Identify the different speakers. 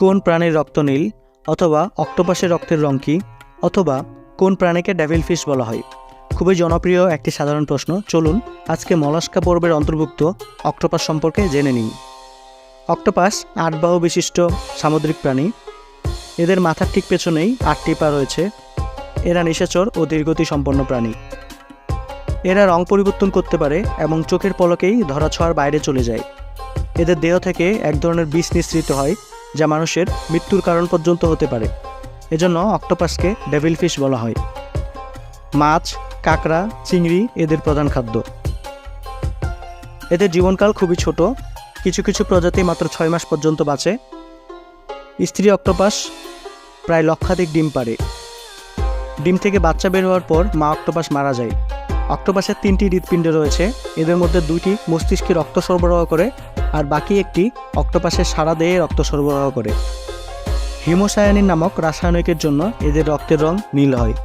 Speaker 1: কোন প্রাণীর রক্ত নীল, অথবা অক্টোপাসের রক্তের রং কী, অথবা কোন প্রাণীকে ডেভিল ফিশ বলা হয়? খুবই জনপ্রিয় একটি সাধারণ প্রশ্ন। চলুন আজকে মলাস্কা পর্বের অন্তর্ভুক্ত অক্টোপাস সম্পর্কে জেনে নিই। অক্টোপাস 8 বাহু বিশিষ্ট সামুদ্রিক প্রাণী। এদের মাথার ঠিক পেছনেই 8টি পা রয়েছে। এরা নিশাচর ও দীর্ঘতি সম্পন্ন প্রাণী। এরা রং পরিবর্তন করতে পারে এবং চোখের পলকেই ধরাছোঁয়ার বাইরে চলে যায়। এদের দেহ থেকে এক ধরনের বিষ নিঃসৃত হয়, যা মানুষের মৃত্যুর কারণ পর্যন্ত হতে পারে। এজন্য অক্টোপাসকে ডেভিল ফিশ বলা হয়। মাছ, কাঁকড়া, চিংড়ি এদের প্রধান খাদ্য। এদের জীবনকাল খুবই ছোট, কিছু কিছু প্রজাতি মাত্র 6 মাস পর্যন্ত বাঁচে। স্ত্রী অক্টোপাস প্রায় লক্ষাধিক ডিম পাড়ে। ডিম থেকে বাচ্চা বের হওয়ার পর মা অক্টোপাস মারা যায়। অক্টোপাসের 3টি হৃৎপিণ্ড রয়েছে। এদের মধ্যে 2টি মস্তিষ্কে রক্ত সরবরাহ করে, আর বাকি একটি অক্টোপাসের সারা দেহে রক্ত সরবরাহ করে। হিমোসায়ানিন নামক রাসায়নিকের জন্য এদের রক্তের রং নীল হয়।